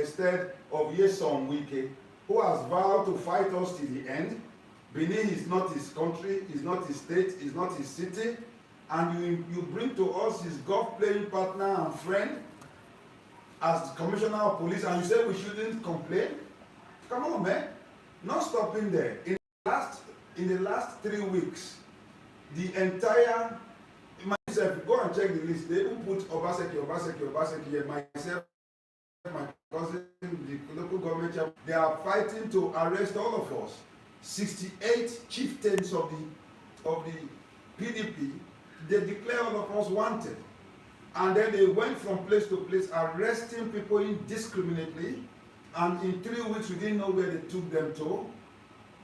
instead of Yeson Wike, who has vowed to fight us till the end. Benin is not his country, is not his state, is not his city, and you bring to us his golf playing partner and friend as commissioner of police, and you say we shouldn't complain? Come on, man. Not stopping there. In the last 3 weeks, the entire myself, go and check the list. They even put Obaseki, and myself, my cousin, the local government, they are fighting to arrest all of us. 68 chieftains of the PDP, they declare all of us wanted. And then they went from place to place, arresting people indiscriminately. And in 3 weeks, we didn't know where they took them to.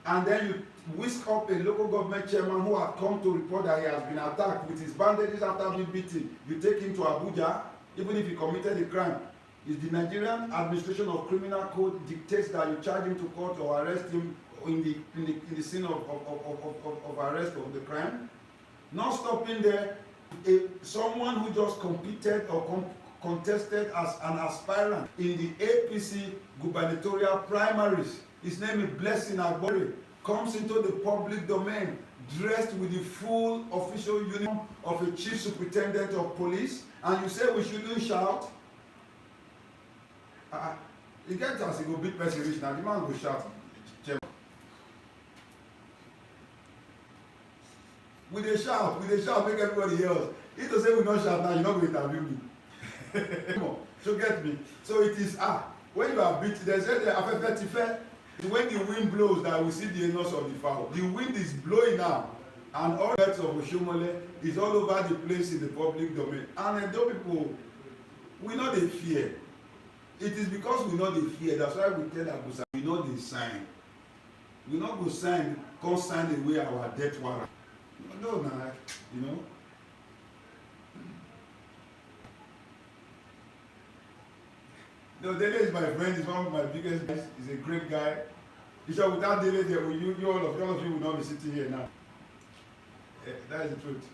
And then you whisk up a local government chairman who had come to report that he has been attacked with his bandages after being beaten. You take him to Abuja, even if he committed a crime. Is the Nigerian Administration of Criminal Code dictates that you charge him to court or arrest him in the scene of arrest of the crime. Not stopping there, someone who just competed or contested as an aspirant in the APC gubernatorial primaries, his name is Blessing Agbori, comes into the public domain dressed with the full official uniform of a chief superintendent of police, and you say we shouldn't shout? You get us, he go beat person rich, now the man go shout. We dey shout, make everybody hear us. If to say we not shout now, you're not going to interview me. So get me. So it is when you are beat, they say the afefetife, when the wind blows that we see the anus of the fowl. The wind is blowing now, and all the of Oshomole is all over the place in the public domain. And those people, we know they fear. It is because we know they fear. That's why we tell Abusa, we know they sign. We not go sign, come sign away our death warrant. No, nah, you know. No, Dele is my friend. He's one of my biggest guys. He's a great guy. Bishop, without Dele there, all of you will not be sitting here now. Yeah, that is the truth.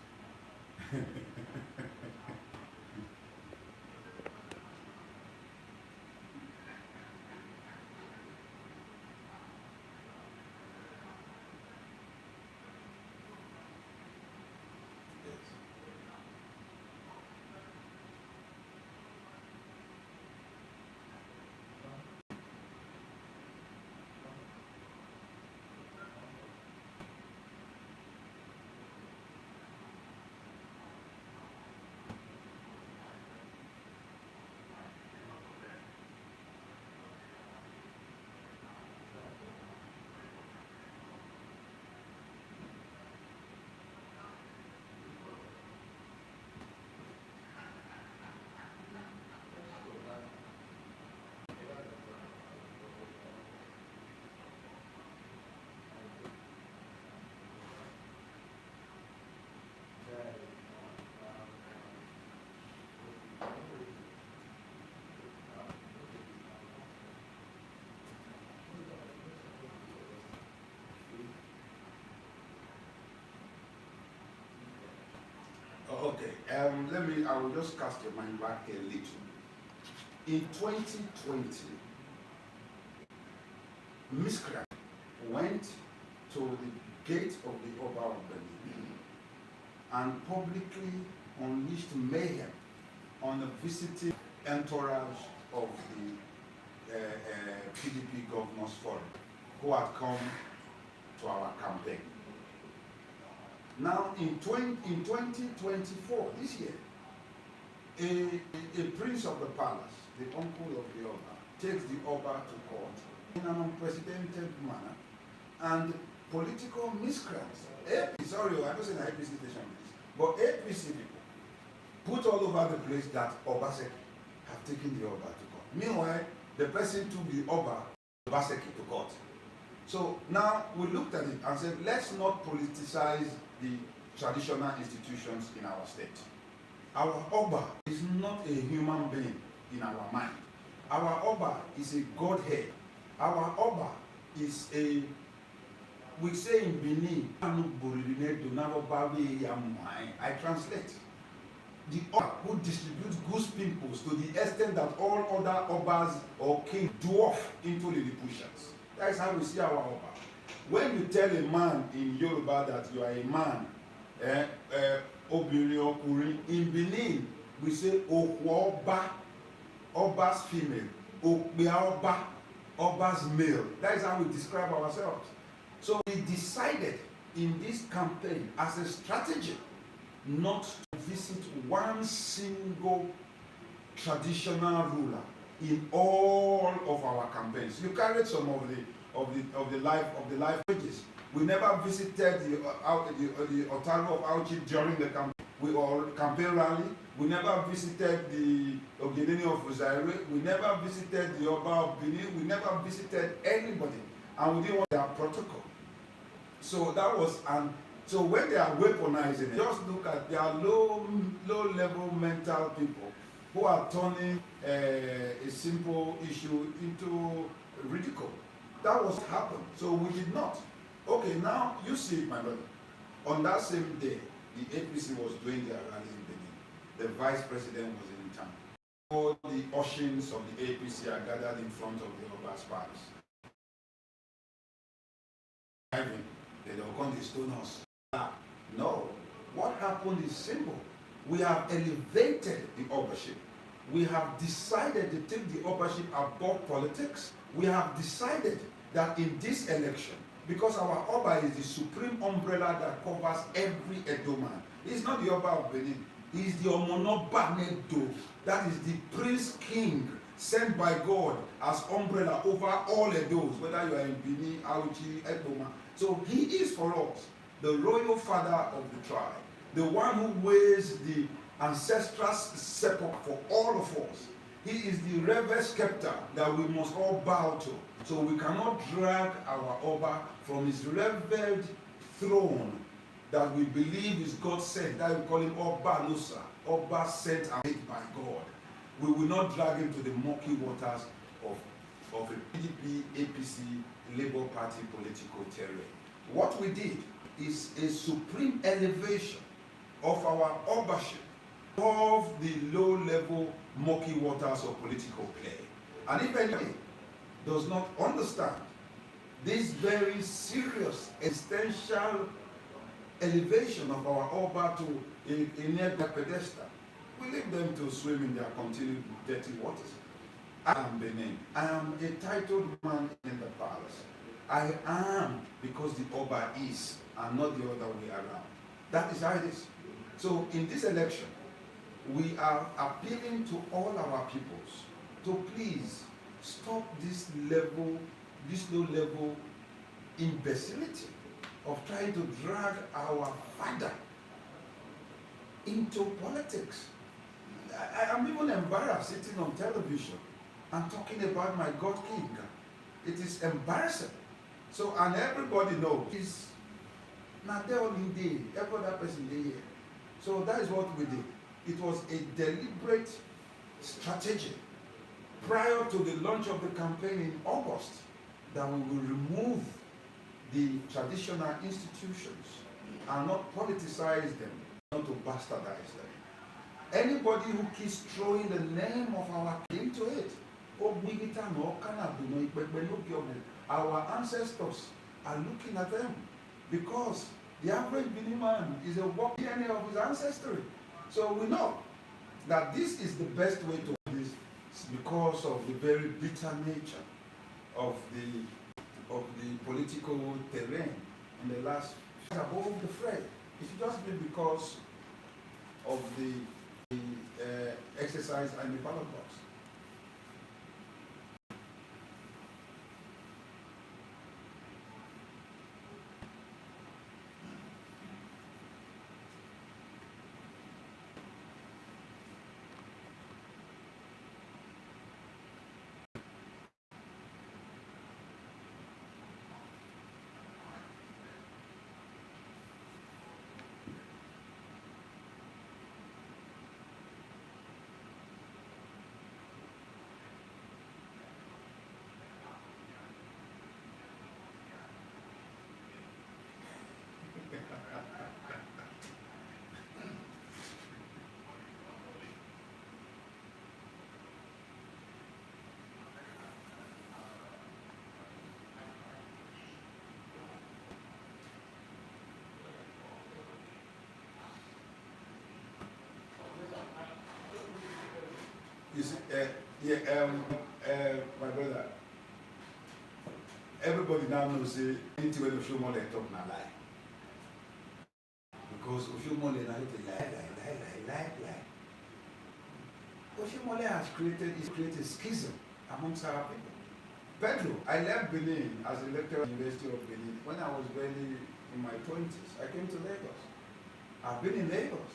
Okay, I will just cast your mind back a little. In 2020, miscreant went to the gate of the Oba of Benin and publicly unleashed mayhem on the visiting entourage of the PDP Governors Forum who had come to our campaign. Now, in 2024, this year, a prince of the palace, the uncle of the Oba, takes the Oba to court in an unprecedented manner, and political miscreants, sorry, I don't say the APC station, but APC people put all over the place that Obaseki have taken the Oba to court. Meanwhile, the person took the Obaseki to court. So now we looked at it and said, let's not politicize the traditional institutions in our state. Our Oba is not a human being in our mind. Our Oba is a godhead. Our Oba is a, we say in Benin, I translate. the Oba who distributes goose pimples to the extent that all other Obas or kings dwarf into Lilliputians. That is how we see our Oba. When you tell a man in Yoruba that you are a man, Obìnrin ọkùnrin, in Benin, we say Okwo Oba, Oba's female, Okpia Oba, Oba's male. That is how we describe ourselves. So we decided in this campaign as a strategy not to visit one single traditional ruler in all of our campaigns. You carried some of the life pages. We never visited the Otaru of Auchi during the campaign. We all campaign rally. We never visited the Ogedeni of Zaire. We never visited the Oba of Benin. We never visited anybody, and we didn't want their protocol. So that was so when they are weaponizing it, just look at their low-level mental people who are turning a simple issue into ridicule. That was what happened. So we did not. Okay, now you see it, my brother. On that same day, the APC was doing their rally in Benin. The vice president was in town. All the Oshins of the APC are gathered in front of the Oba's palace. They don't come to stone us. No. What happened is simple. We have elevated the Obaseki. We have decided to take the Obaseki above politics. We have decided that in this election, because our Oba is the supreme umbrella that covers every Edo man. He's not the Oba of Benin. He's the Omonoba Nedo. That is the prince king sent by God as umbrella over all Edos, whether you are in Benin, Auchi, Edoma. So he is for us the royal father of the tribe, the one who wears the ancestral sepulchre for all of us. He is the reverend scepter that we must all bow to. So we cannot drag our Oba from his revered throne that we believe is God sent. That we call him Oba Nusa, Oba sent and made by God. We will not drag him to the murky waters of a PDP, APC, Labour Party political terrain. What we did is a supreme elevation of our Obaseki above the low-level murky waters of political play. And if anybody does not understand this very serious existential elevation of our Oba to a near pedestal, we leave them to swim in their continued dirty waters. I am Benin. I am a titled man in the palace. I am because the Oba is, and not the other way around. That is how it is. So in this election, we are appealing to all our peoples to please stop this low-level imbecility of trying to drag our father into politics. I am even embarrassed sitting on television and talking about my God King. It is embarrassing. So, and everybody knows, he's not there only day, every other person there. So that is what we did. It was a deliberate strategy prior to the launch of the campaign in August that we will remove the traditional institutions and not politicize them, not to bastardize them. Anybody who keeps throwing the name of our king into it, our ancestors are looking at them because the average Benin man is a walk DNA of his ancestry. So we know that this is the best way to do this because of the very bitter nature of the political terrain in the last above the fray. It should just be because of the exercise and the ballot box. You see, my brother, everybody now knows anything when Oshomole talk na lie. Because Oshomole na lie. Oshomole has created schism amongst our people. Pedro, I left Benin as a lecturer at the University of Benin when I was barely in my 20s. I came to Lagos. I've been in Lagos.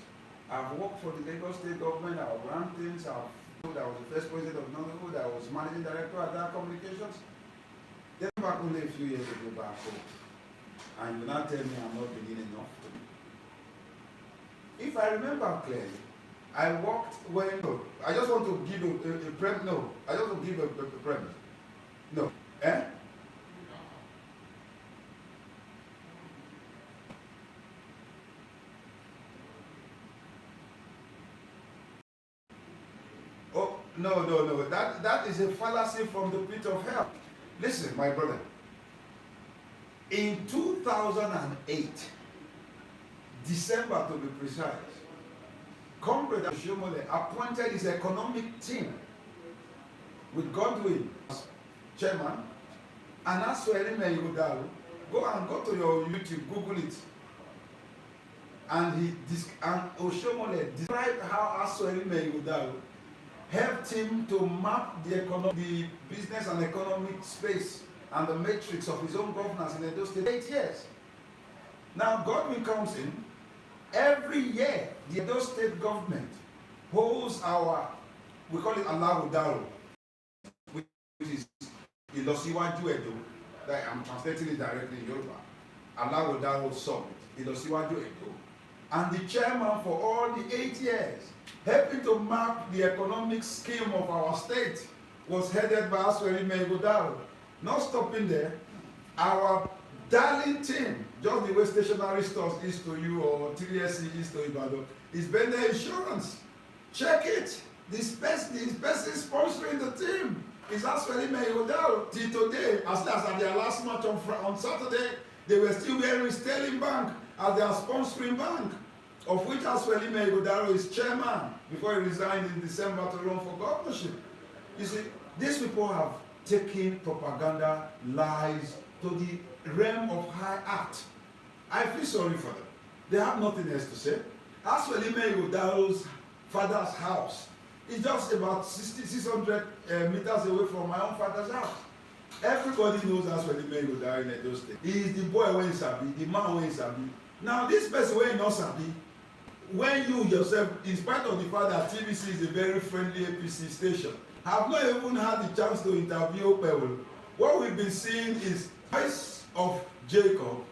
I've worked for the Lagos state government. I've run things. I was the first president of Nollywood. I was managing director at that communications. Then back only a few years ago back home. And you now tell me I'm not Benin enough. If I remember clearly, I worked when, I just want to give a premise. No, I just want to give a premise. No. Eh? Oh, no. That is a fallacy from the pit of hell. Listen, my brother. In 2008, December to be precise, Comrade Oshomole appointed his economic team with Godwin as chairman, and as for Elime Igodalo, go to your YouTube, Google it. And Oshomole described how Elime Igodalo helped him to map the business and economic space and the matrix of his own governance in Edo State 8 years. Now Godwin comes in. Every year, the Edo State government holds we call it Alawudaro, which is Ilosiwaju Edo, that I'm translating it directly in Yoruba. Alawudaro Summit, Ilosiwaju Edo. And the chairman for all the 8 years, helping to map the economic scheme of our state, was headed by Asweri Megodaro. Not stopping there, our darling team, just the way stationary stores is to you or TVC is to Ibadan, is Bende Insurance. Check it. This person sponsoring the team is Asweri Megodaro. Till today, as at their last match on Saturday, they were still wearing Sterling Bank as their sponsoring bank, of which Asweri Megodaro is chairman before he resigned in December to run for governorship. You see, these people have taken propaganda, lies to the realm of high art. I feel sorry for them. They have nothing else to say. Asweri Megodaro's father's house is just about 600 meters away from my own father's house. Everybody knows Asweri Megodaro in Edo State. He is the boy when he sabi, the man when he sabi. Now this person when he not sabi, when you yourself, in spite of the fact that TVC is a very friendly APC station, have not even had the chance to interview Pedro. What we've been seeing is the voice of Jacob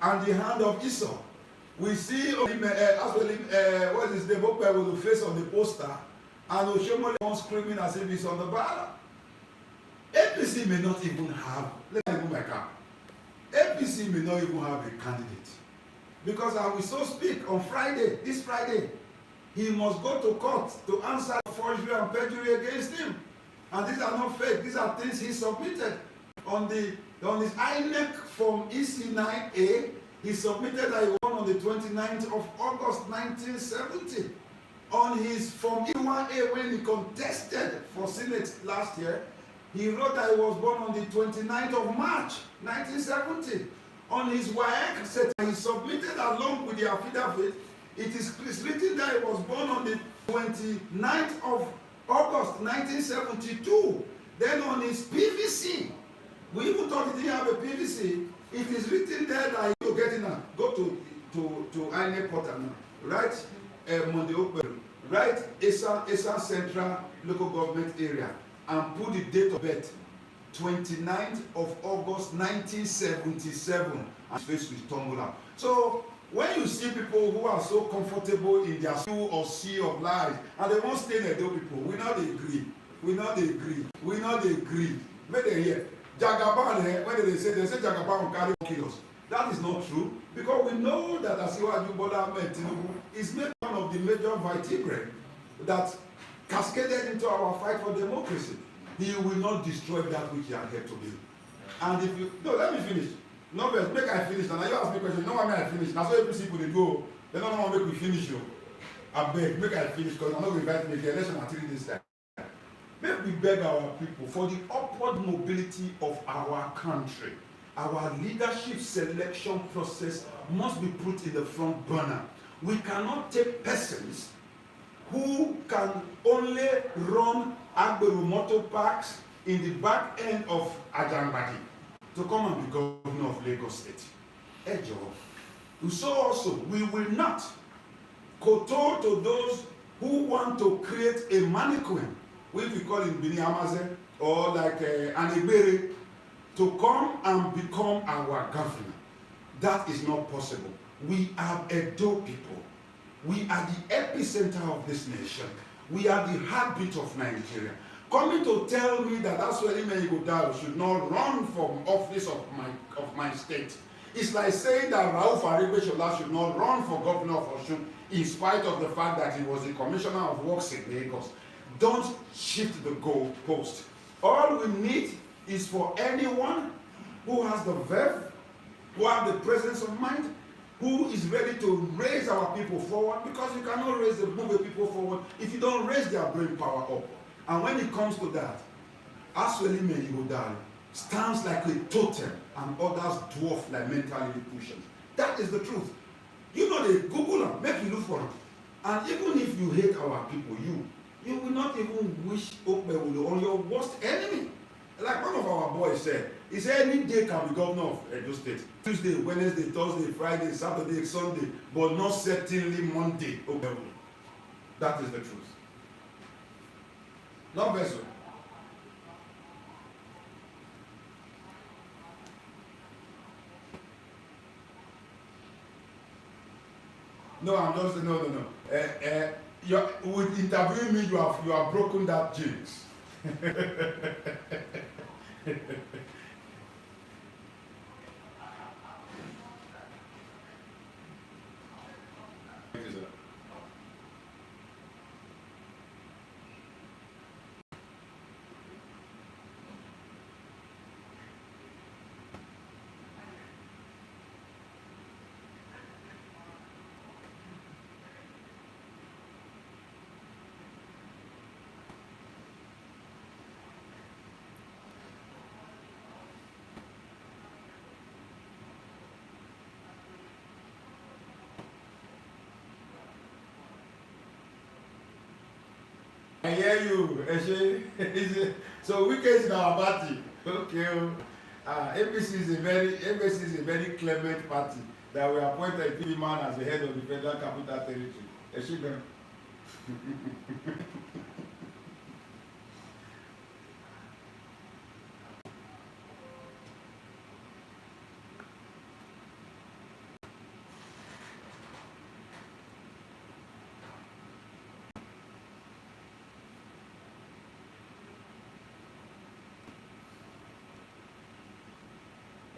and the hand of Esau. We see what is his name, Pedro, the face on the poster, and Oshomole screaming as if he's on the ballot. APC may not even have, let me move my cap. APC may not even have a candidate. Because I will so speak on Friday, this Friday, he must go to court to answer forgery and perjury against him. And these are not fake, these are things he submitted. On his INEC form EC9A, he submitted that he won on the 29th of August 1970. On his form E1A, when he contested for Senate last year, he wrote that he was born on the 29th of March 1970. On his WAEC set, he submitted along with the affidavit, it is written that he was born on the 29th of August 1972. Then on his PVC, we even thought he didn't have a PVC. It is written there that you get in a go to INEC portal now, right? Monday Open, right? Esa Central Local Government Area, and put the date of birth, 29th of August 1977, and face will tumble out. So when you see people who are so comfortable in their stew or sea of lies, and they won't stay there, people, we not agree. Make them hear. Jagaban, when they say Jagaban will carry kilos. That is not true, because we know that Asiwaju Bola Ahmed Tinubu is made one of the major vertebrae that cascaded into our fight for democracy. He will not destroy that which he had helped to build. And if you, no, let me finish. No, but make I finish. And you ask me a question, no, why may I finish? Now, so if people they go, they don't want to make me finish you. I beg, make I finish, because I'm not going to invite me to the election until this time. we beg our people for the upward mobility of our country, our leadership selection process must be put in the front burner. We cannot take persons who can only run Agberu motor parks in the back end of Ajangbadi to come and be governor of Lagos State. So also, we will not kowtow to those who want to create a mannequin, which we call in Bini Amaze, or like an Ebere, to come and become our governor. That is not possible. We are Edo people. We are the epicenter of this nation. We are the heartbeat of Nigeria. Coming to tell me that Asweli Menyigodaro should not run from office of my state, it's like saying that Rauf Aregbesola should not run for governor of Osun in spite of the fact that he was the commissioner of works in Lagos. Don't shift the goalpost. All we need is for anyone who has the verve, who has the presence of mind, who is ready to raise our people forward, because you cannot move the people forward if you don't raise their brain power up. And when it comes to that, Asweli Menyigodaro stands like a totem and others dwarf like mental institutions. That is the truth. You know, they Google them, make you look for them. And even if you hate our people, you will not even wish Okpebolo on your worst enemy. Like one of our boys said, he said any day can be governor of Edo State. Tuesday, Wednesday, Thursday, Friday, Saturday, Sunday, but not certainly Monday, Okpebolo. That is the truth. Not vessel. No, I'm just no. With interviewing me, you have broken that jinx. I hear you. So we case in our party. Okay. APC is a very clement party that we appointed a TV man as the head of the Federal Capital Territory.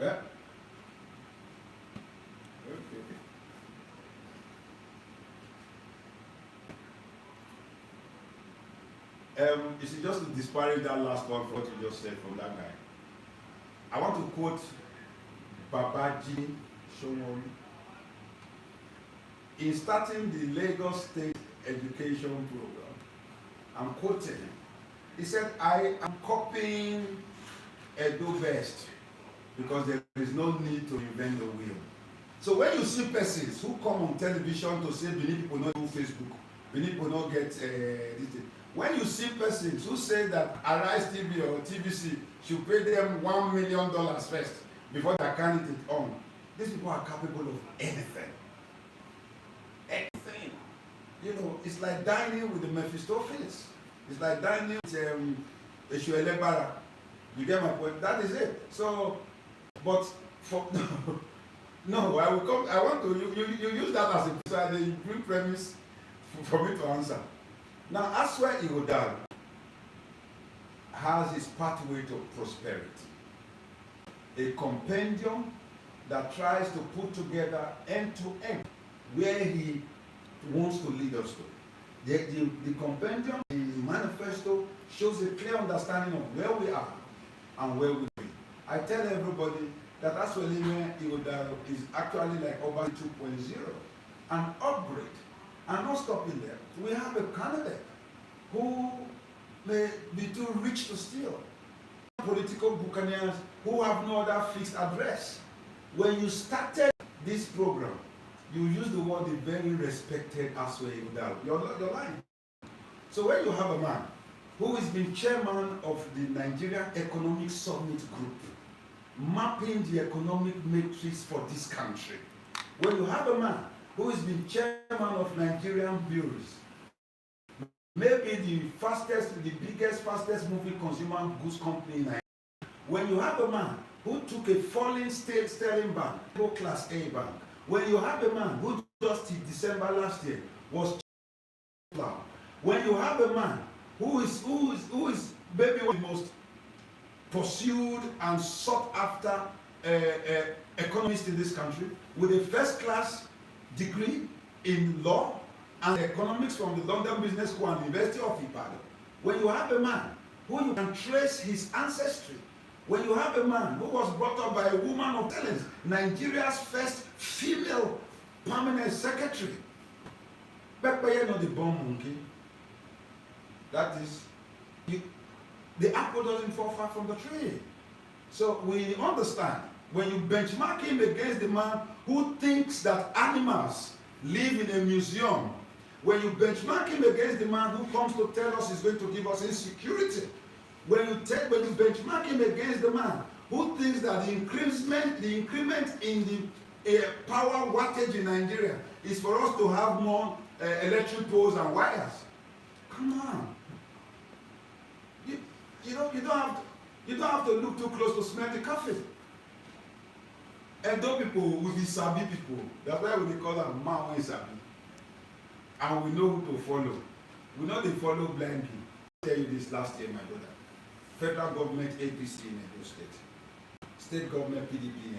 Yeah. Okay. You see, just to disparage that last one for what you just said from that guy, I want to quote Babaji Shomori. In starting the Lagos State Education Program, I'm quoting him. He said, I am copying Edo best, because there is no need to invent the wheel. So when you see persons who come on television to say Benin people not do Facebook, Benin people not get this thing. When you see persons who say that Arise TV or TVC should pay them $1 million first before they can it on, these people are capable of anything. Anything. You know, it's like dining with the Mephistopheles. It's like dining with Eshuelebara. You get my point? That is it. So, but for no, I will come. I want to you use that as a good premise for me to answer. Now, Asweli Menyigodaro has his pathway to prosperity, a compendium that tries to put together end to end where he wants to lead us to. The compendium, the manifesto, shows a clear understanding of where we are and where we will be. I tell everybody that Asweli Menyigodaro is actually like Obaseki 2.0, an upgrade. And not stopping there. We have a candidate who may be too rich to steal. Political buccaneers who have no other fixed address. When you started this program, you used the word the very respected Aswe Igudal. You're lying. So when you have a man who has been chairman of the Nigerian Economic Summit Group, mapping the economic matrix for this country, when you have a man who has been chairman of Nigerian breweries, maybe the biggest, fastest moving consumer goods company in Nigeria, when you have a man who took a falling state sterling bank, class A bank, when you have a man who just in December last year was when you have a man who is maybe one of the most pursued and sought after economist in this country with a first-class degree in law and economics from the London Business School and the University of Ibadan, when you have a man who you can trace his ancestry, when you have a man who was brought up by a woman of talent, Nigeria's first female permanent secretary, Pepeye not the bomb monkey. That is, the apple doesn't fall far from the tree. So we understand when you benchmark him against the man who thinks that animals live in a museum, when you benchmark him against the man who comes to tell us he's going to give us insecurity, when you benchmark him against the man who thinks that the increment in the power wattage in Nigeria is for us to have more electric poles and wires. Come on. You don't have to look too close to smell the coffee. And those people will be sabi people. That's why we call them man sabi. And we know who to follow. We know they follow blindly. I'll tell you this last year, my brother. Federal government APC in Edo State. State government PDP in